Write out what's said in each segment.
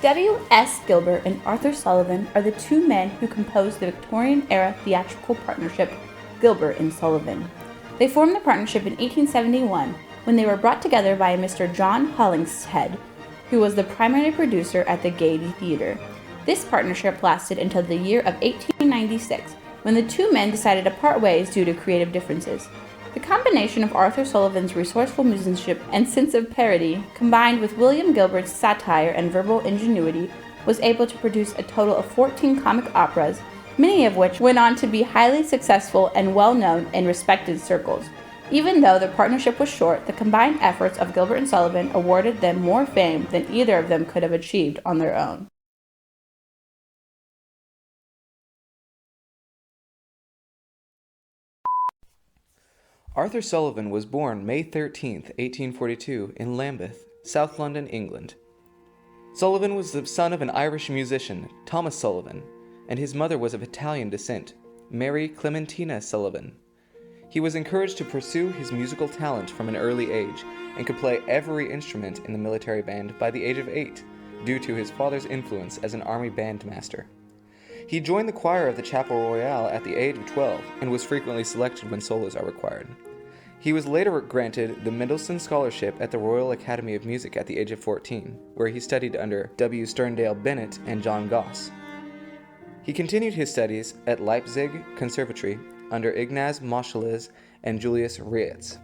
W.S. Gilbert and Arthur Sullivan are the two men who composed the Victorian-era theatrical partnership Gilbert and Sullivan. They formed the partnership in 1871 when they were brought together by Mr. John Hollingshead, who was the primary producer at the Gaiety Theatre. This partnership lasted until the year of 1896, when the two men decided to part ways due to creative differences. The combination of Arthur Sullivan's resourceful musicianship and sense of parody, combined with William Gilbert's satire and verbal ingenuity, was able to produce a total of 14 comic operas, many of which went on to be highly successful and well-known in respected circles. Even though their partnership was short, the combined efforts of Gilbert and Sullivan awarded them more fame than either of them could have achieved on their own. Arthur Sullivan was born May 13, 1842, in Lambeth, South London, England. Sullivan was the son of an Irish musician, Thomas Sullivan, and his mother was of Italian descent, Mary Clementina Sullivan. He was encouraged to pursue his musical talent from an early age and could play every instrument in the military band by the age of 8, due to his father's influence as an army bandmaster. He joined the choir of the Chapel Royal at the age of 12 and was frequently selected when solos are required. He was later granted the Mendelssohn Scholarship at the Royal Academy of Music at the age of 14, where he studied under W. Sterndale Bennett and John Goss. He continued his studies at Leipzig Conservatory under Ignaz Moscheles and Julius Reitz.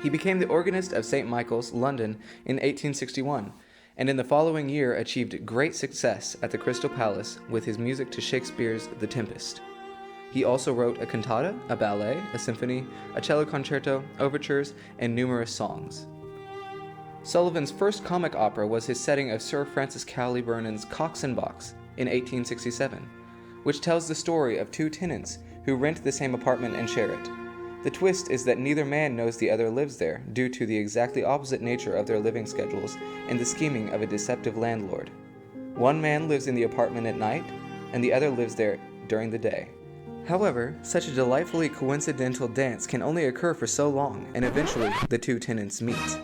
He became the organist of St. Michael's, London, in 1861, and in the following year achieved great success at the Crystal Palace with his music to Shakespeare's The Tempest. He also wrote a cantata, a ballet, a symphony, a cello concerto, overtures, and numerous songs. Sullivan's first comic opera was his setting of Sir Francis Cowley Vernon's Cox and Box in 1867, which tells the story of two tenants who rent the same apartment and share it. The twist is that neither man knows the other lives there due to the exactly opposite nature of their living schedules and the scheming of a deceptive landlord. One man lives in the apartment at night, and the other lives there during the day. However, such a delightfully coincidental dance can only occur for so long, and eventually the two tenants meet.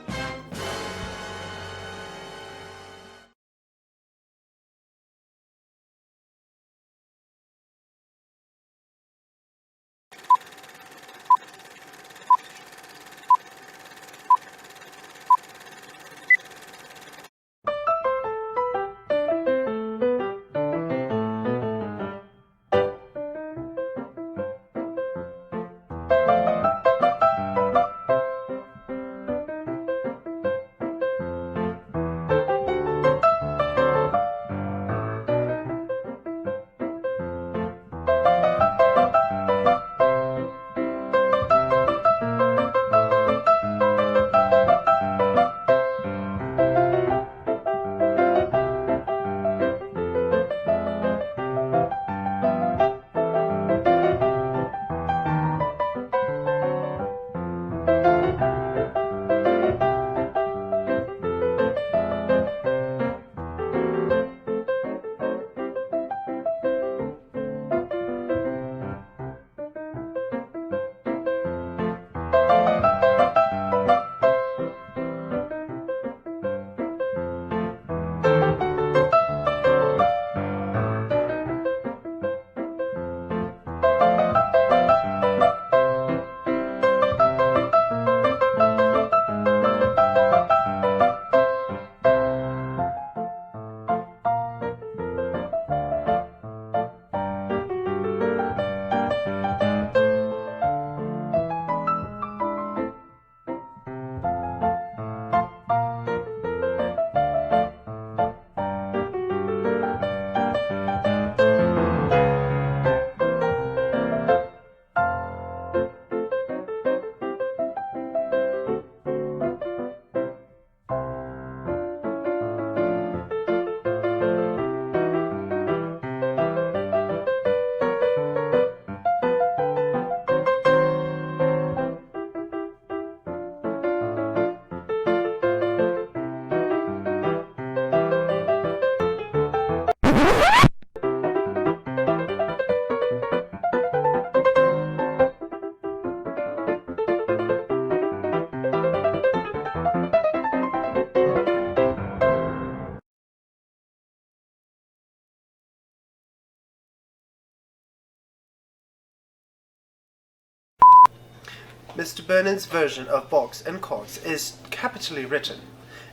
Mr. Burnham's version of Box and Cox is capitally written,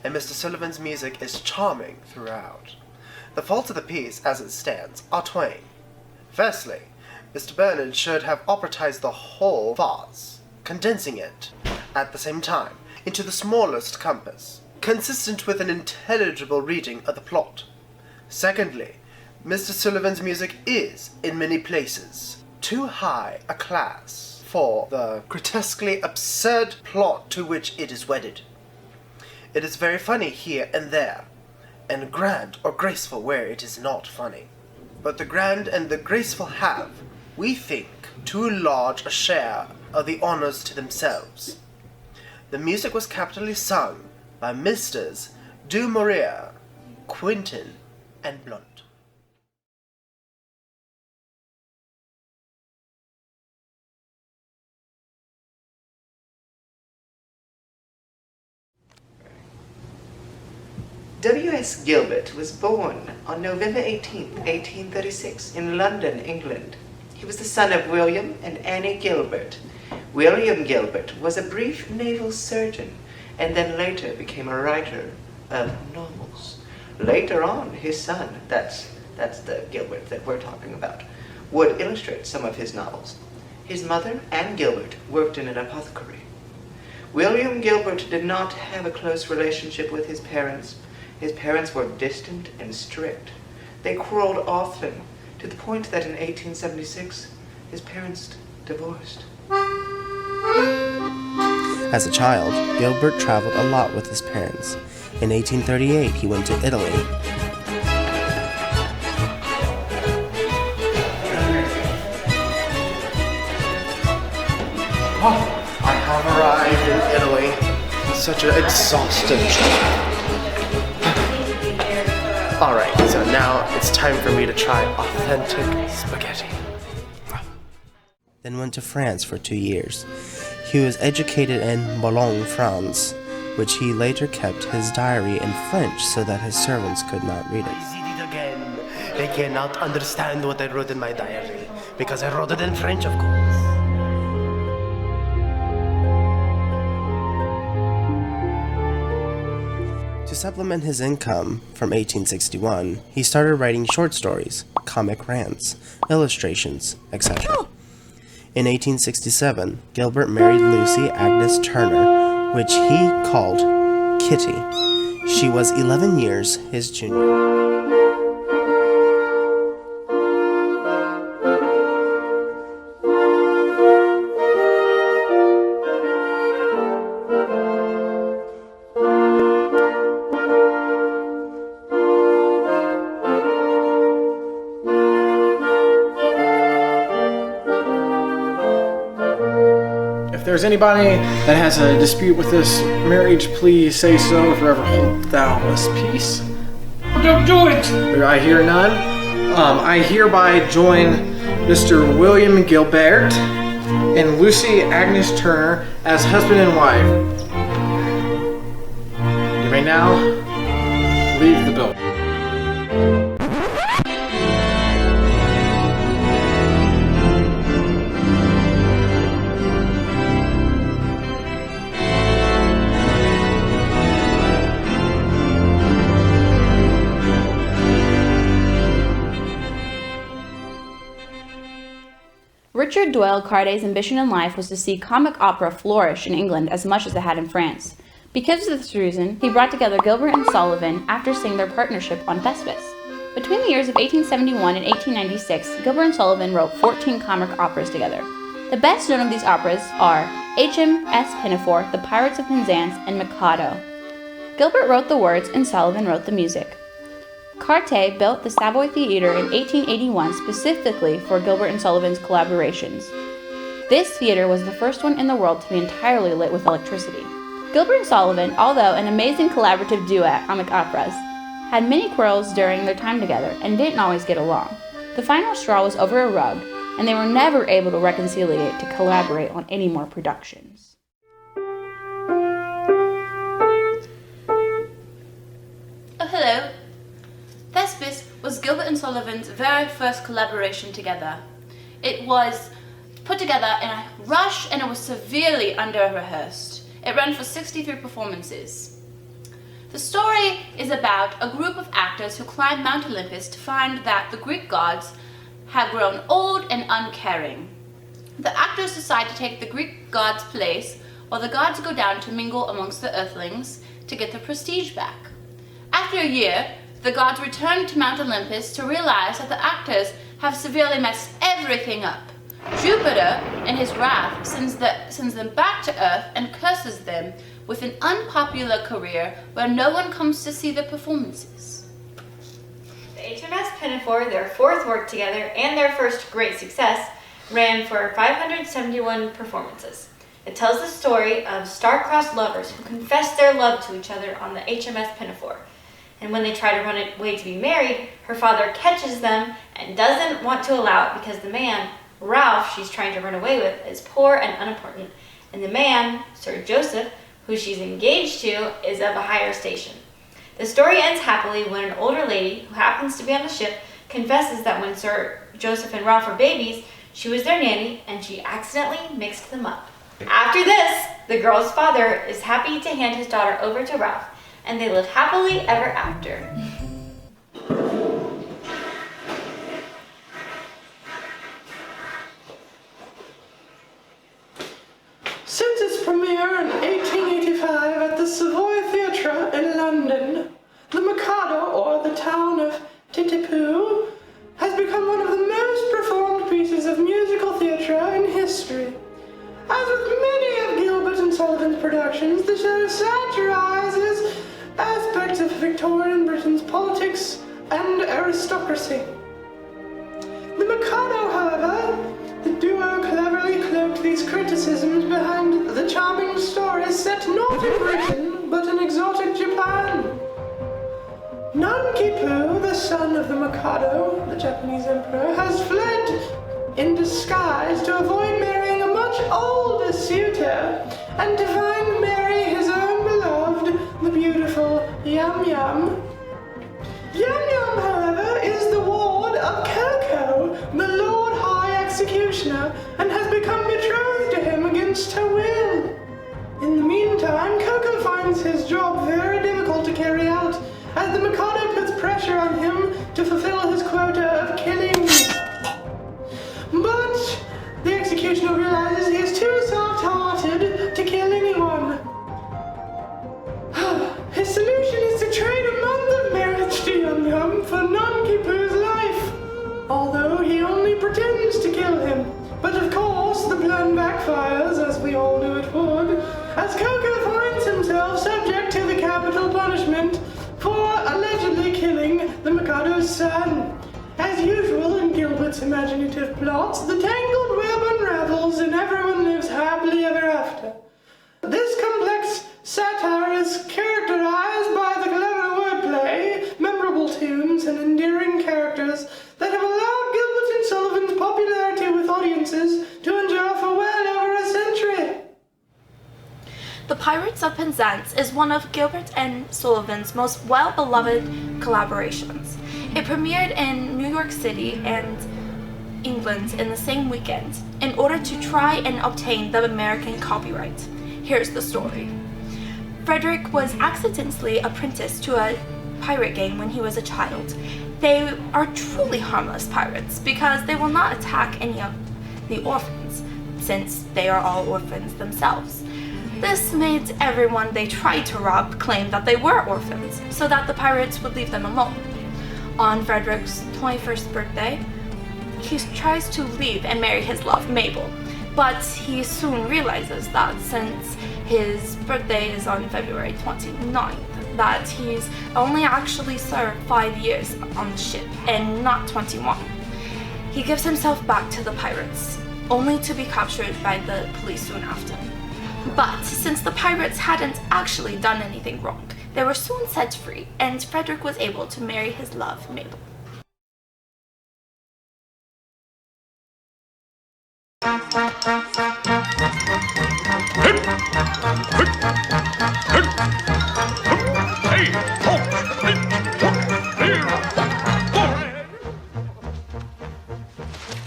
and Mr. Sullivan's music is charming throughout. The faults of the piece, as it stands, are twain. Firstly, Mr. Burnham should have operatized the whole farce, condensing it, at the same time, into the smallest compass, consistent with an intelligible reading of the plot. Secondly, Mr. Sullivan's music is, in many places, too high a class for the grotesquely absurd plot to which it is wedded. It is very funny here and there, and grand or graceful where it is not funny. But the grand and the graceful have, we think, too large a share of the honors to themselves. The music was capitally sung by Misters Du Maurier, Quinton, and Blunt. W.S. Gilbert was born on November 18, 1836, in London, England. He was the son of William and Annie Gilbert. William Gilbert was a brief naval surgeon and then later became a writer of novels. Later on, his son, that's the Gilbert that we're talking about, would illustrate some of his novels. His mother, Anne Gilbert, worked in an apothecary. William Gilbert did not have a close relationship with his parents. His parents were distant and strict. They quarreled often, to the point that in 1876, his parents divorced. As a child, Gilbert traveled a lot with his parents. In 1838, he went to Italy. Oh, I have arrived in Italy. Such an exhausting trip. Alright, so now it's time for me to try authentic spaghetti. Then went to France for 2 years. He was educated in Boulogne, France, which he later kept his diary in French so that his servants could not read it. I did it again. They cannot understand what I wrote in my diary, because I wrote it in French, of course. To supplement his income from 1861, he started writing short stories, comic rants, illustrations, etc. In 1867, Gilbert married Lucy Agnes Turner, which he called Kitty. She was 11 years his junior. If there's anybody that has a dispute with this marriage, please say so. Forever hold thou this peace. Don't do it! I hear none. I hereby join Mr. William Gilbert and Lucy Agnes Turner as husband and wife. You may now leave the building. Richard Doyle Carday's ambition in life was to see comic opera flourish in England as much as it had in France. Because of this reason, he brought together Gilbert and Sullivan after seeing their partnership on Thespis. Between the years of 1871 and 1896, Gilbert and Sullivan wrote 14 comic operas together. The best known of these operas are H.M.S. Pinafore, The Pirates of Penzance, and Mikado. Gilbert wrote the words and Sullivan wrote the music. Cartier built the Savoy Theatre in 1881 specifically for Gilbert and Sullivan's collaborations. This theatre was the first one in the world to be entirely lit with electricity. Gilbert and Sullivan, although an amazing collaborative duo at comic operas, had many quarrels during their time together and didn't always get along. The final straw was over a rug, and they were never able to reconciliate to collaborate on any more productions. Oh, hello. Thespis was Gilbert and Sullivan's very first collaboration together. It was put together in a rush and it was severely under-rehearsed. It ran for 63 performances. The story is about a group of actors who climb Mount Olympus to find that the Greek gods have grown old and uncaring. The actors decide to take the Greek gods' place while the gods go down to mingle amongst the earthlings to get their prestige back. After a year, the gods return to Mount Olympus to realize that the actors have severely messed everything up. Jupiter, in his wrath, sends them back to Earth and curses them with an unpopular career where no one comes to see their performances. The HMS Pinafore, their fourth work together and their first great success, ran for 571 performances. It tells the story of star-crossed lovers who confess their love to each other on the HMS Pinafore. And when they try to run away to be married, her father catches them and doesn't want to allow it because the man, Ralph, she's trying to run away with, is poor and unimportant. And the man, Sir Joseph, who she's engaged to, is of a higher station. The story ends happily when an older lady, who happens to be on the ship, confesses that when Sir Joseph and Ralph were babies, she was their nanny and she accidentally mixed them up. After this, the girl's father is happy to hand his daughter over to Ralph, and they live happily ever after. Since its premiere in 1885 at the Savoy Theatre in London, the Mikado, or the town of Titipu, has become one of the most performed pieces of musical theatre in history. As with many of Gilbert and Sullivan's productions, the show satirizes aspects of Victorian Britain's politics and aristocracy. The Mikado, however, the duo cleverly cloaked these criticisms behind the charming story set not in Britain, but in exotic Japan. Nankipu, the son of the Mikado, the Japanese emperor, has fled in disguise to avoid marrying a much older suitor and to find Mary his own beloved, the beautiful Yum Yum. Yum Yum, however, is the ward of Coco, the Lord High Executioner, and has become betrothed to him against her will. In the meantime, Coco finds his job very difficult to carry out, as the Mikado puts pressure on him to fulfill his quota of killing. But the executioner realizes he is too soft-hearted to kill anyone. His solution is to trade a month of marriage to Yum Yum for Nankipu's life, although he only pretends to kill him. But of course, the plan backfires, as we all knew it would, as Coco finds himself subject to the capital punishment for allegedly killing the Mikado's son. As usual in Gilbert's imaginative plots, the tangled web unravels and everyone lives happily ever after. This complex satire is characterized by the clever wordplay, memorable tunes, and endearing characters that have allowed Gilbert and Sullivan's popularity with audiences to endure for well over a century. The Pirates of Penzance is one of Gilbert and Sullivan's most well-beloved collaborations. It premiered in New York City and England in the same weekend in order to try and obtain the American copyright. Here's the story. Frederick was accidentally apprenticed to a pirate gang when he was a child. They are truly harmless pirates because they will not attack any of the orphans, since they are all orphans themselves. This made everyone they tried to rob claim that they were orphans, so that the pirates would leave them alone. On Frederick's 21st birthday, he tries to leave and marry his love, Mabel, but he soon realizes that since his birthday is on February 29th, that he's only actually served 5 years on the ship and not 21. He gives himself back to the pirates, only to be captured by the police soon after. But since the pirates hadn't actually done anything wrong, they were soon set free, and Frederick was able to marry his love, Mabel.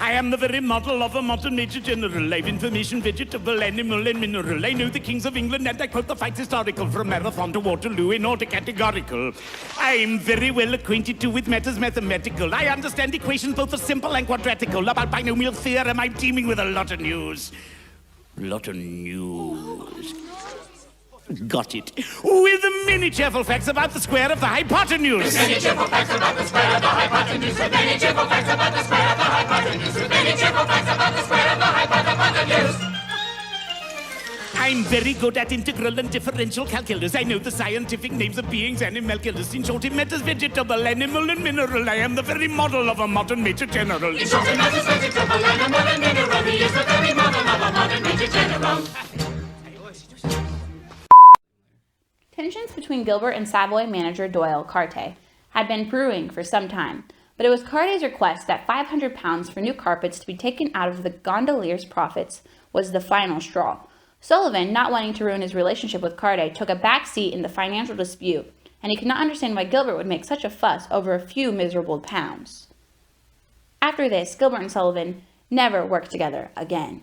I am the very model of a modern major general. I've information, vegetable, animal, and mineral. I know the kings of England, and I quote the facts historical from Marathon to Waterloo in order categorical. I'm very well acquainted too with matters mathematical. I understand equations both are simple and quadratical. About binomial theorem, I'm teeming with a lot of news. Lot of news. Got it. With many cheerful facts about the square of the hypotenuse. With many cheerful facts about the square of the hypotenuse. With many cheerful facts about the square of the hypotenuse. With many cheerful facts about the square of the hypotenuse. I'm very good at integral and differential calculus. I know the scientific names of beings, animalculus. In short, it matters vegetable, animal, and mineral. I am the very model of a modern major general. In short, it matters vegetable, animal, and mineral. He is the very model of a modern major general. Tensions between Gilbert and Savoy manager Doyle Carte had been brewing for some time, but it was Carte's request that £500 for new carpets to be taken out of the gondolier's profits was the final straw. Sullivan, not wanting to ruin his relationship with Carte, took a back seat in the financial dispute, and he could not understand why Gilbert would make such a fuss over a few miserable pounds. After this, Gilbert and Sullivan never worked together again.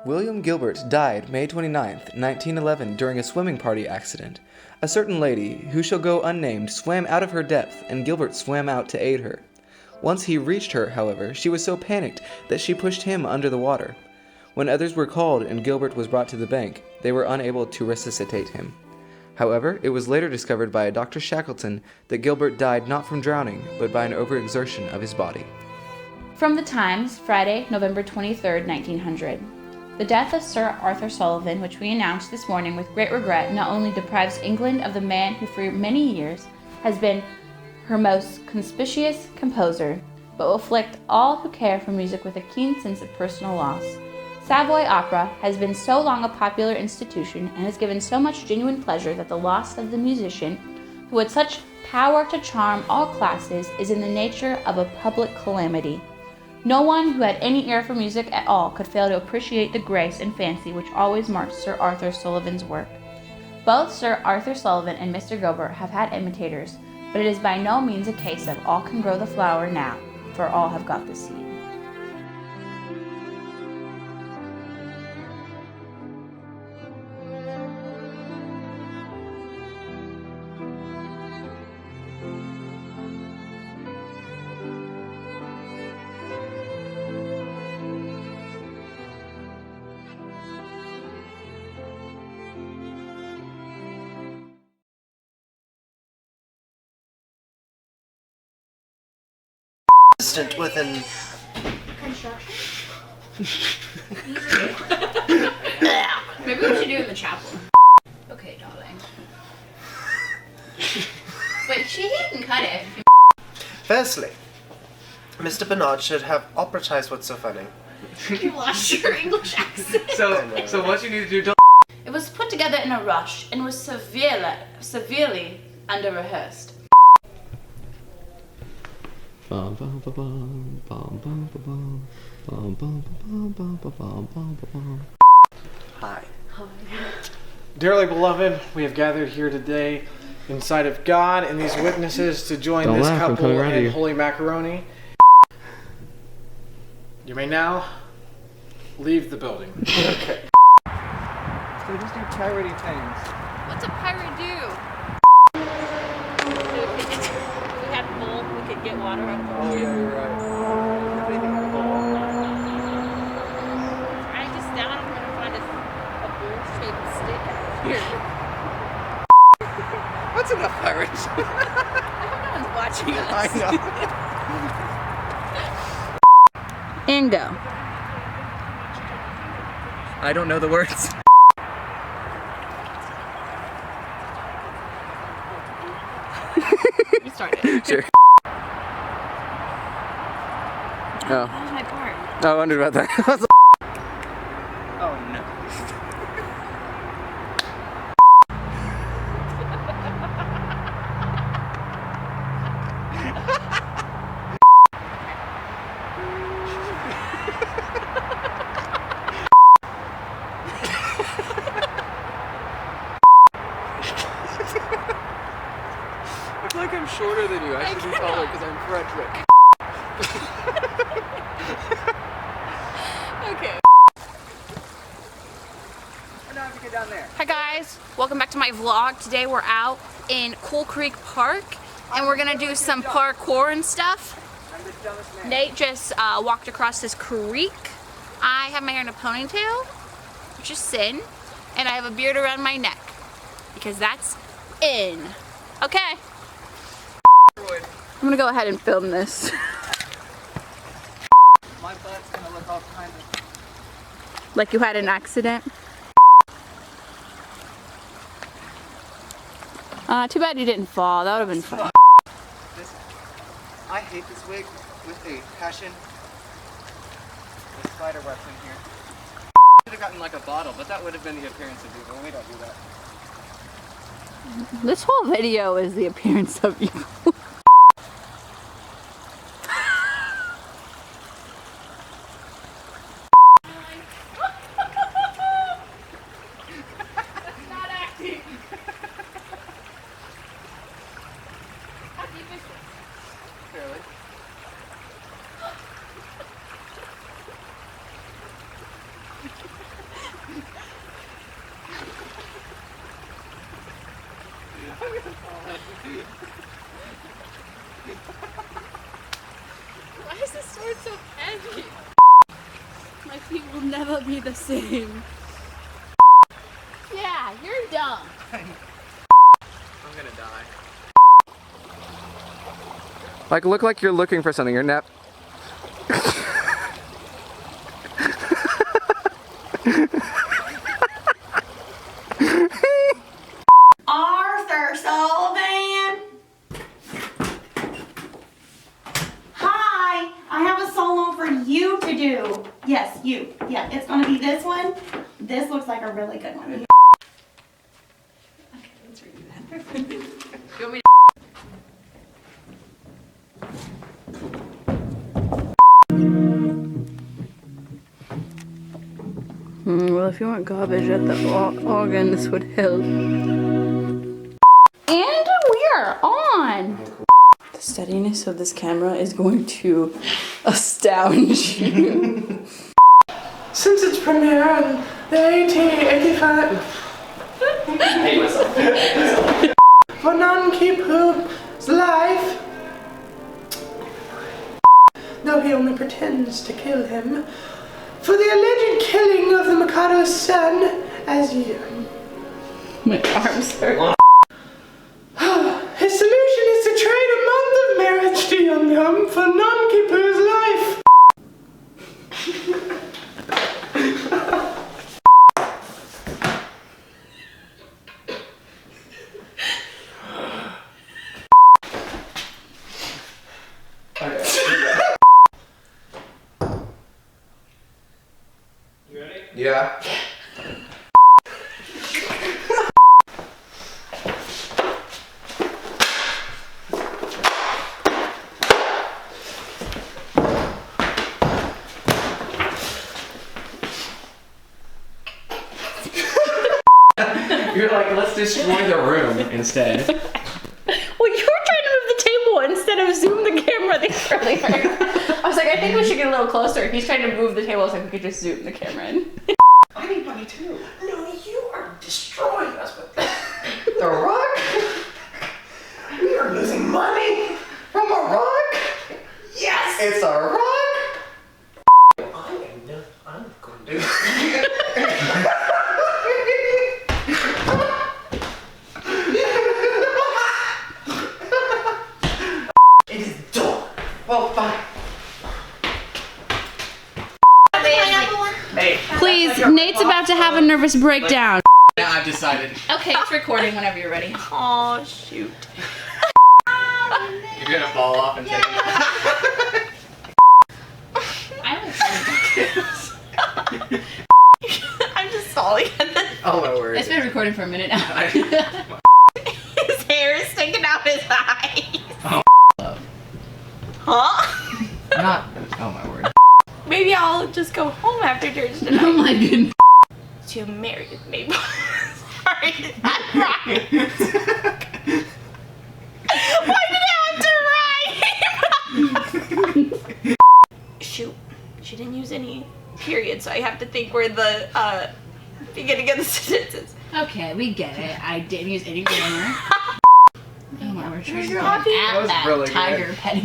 William Gilbert died May 29, 1911, during a swimming party accident. A certain lady, who shall go unnamed, swam out of her depth, and Gilbert swam out to aid her. Once he reached her, however, she was so panicked that she pushed him under the water. When others were called and Gilbert was brought to the bank, they were unable to resuscitate him. However, it was later discovered by a Dr. Shackleton that Gilbert died not from drowning, but by an overexertion of his body. From the Times, Friday, November 23, 1900. The death of Sir Arthur Sullivan, which we announced this morning with great regret, not only deprives England of the man who for many years has been her most conspicuous composer, but will afflict all who care for music with a keen sense of personal loss. Savoy Opera has been so long a popular institution and has given so much genuine pleasure that the loss of the musician, who had such power to charm all classes, is in the nature of a public calamity. No one who had any ear for music at all could fail to appreciate the grace and fancy which always marked Sir Arthur Sullivan's work. Both Sir Arthur Sullivan and Mr. Gilbert have had imitators, but it is by no means a case of all can grow the flower now, for all have got the seed. Assistant within Construction? Maybe we should do it in the chapel. Okay, darling. Wait, she didn't cut it. Firstly, Mr. Bernard should have operatized what's so funny. You lost your English accent. So what you need to do, don't... It was put together in a rush and was severely under-rehearsed. Hi. Dearly beloved, we have gathered here today in sight of God and these witnesses to join Don't this laugh, I'm couple coming around to in you. holy macaroni. You may now leave the building. Okay. So just do piratey things. What's a pirate do? We have a bowl, we could get water out of it. Oh yeah, you're right. I just down, I'm gonna find a bowl-shaped stick out here. That's enough pirates. No one's watching us. I know. And go. I don't know the words. You started. Sure. Oh. That was my part. I wondered about that. Oh no. I feel like I'm shorter than you. I should be taller because I'm Frederick. Okay. Now if you get down there. Hi guys, welcome back to my vlog. Today we're out in Coal Creek Park and we're gonna do some parkour and stuff. Nate just walked across this creek. I have my hair in a ponytail, which is sin, and I have a beard around my neck because that's in. Okay. I'm gonna go ahead and film this. My butt's gonna look all kind of... Like you had an accident. Too bad you didn't fall. That would have been fun. I hate this wig with a passion. The spider webs in here. Should have gotten like a bottle, but that would have been the appearance of evil. We don't do that. This whole video is the appearance of evil. Why is this sword so heavy? My feet will never be the same. Yeah, you're dumb. I'm gonna die. Like, look like you're looking for something. Your neck. Arthur Sullivan! Hi! I have a solo for you to do. Yes, you. Yeah, it's gonna be this one. This looks like a really good one. Okay, let's redo that. You want me to well, if you want garbage at the organ, this would help. And we are on! The steadiness of this camera is going to astound you. Since its premiere in the 1885 for Nanki-Poo's life, though he only pretends to kill him, for the alleged killing of the Mikado's son, as you. My arms hurt. His solution is to trade a month of marriage to Yum Yum for Nanki-Poo's life. Yeah. You're like, let's destroy the room instead. Well, you were trying to move the table instead of zoom the camera there earlier. I was like, I think we should get a little closer. He's trying to move the table so we could just zoom the camera in. I need money too. No, you are destroying us with the rock. We are losing money from a rock. Yes, It's a rock! I'm going to. It is done. Well, fine. Hey. Please, Nate's about to have a nervous breakdown. Yeah, I've decided. Okay, it's recording whenever you're ready. Oh, shoot. You're gonna fall off and take it. I'm just stalling. Oh my word. It's been recording for a minute now. His hair is sticking out his eyes. Oh. Huh? Not. Oh my word. Maybe I'll just go home after church tonight. Oh my goodness. To marry Mabel. Sorry, that's right. Why did I have to rhyme? Shoot, she didn't use any period, so I have to think where the beginning of the sentence is. Okay, we get it. I didn't use any grammar. Oh my, we're trying to get happy? at that really tiger good. petting.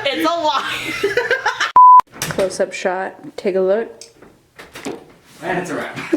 It's a lie. Close-up shot. Take a look. And it's a wrap.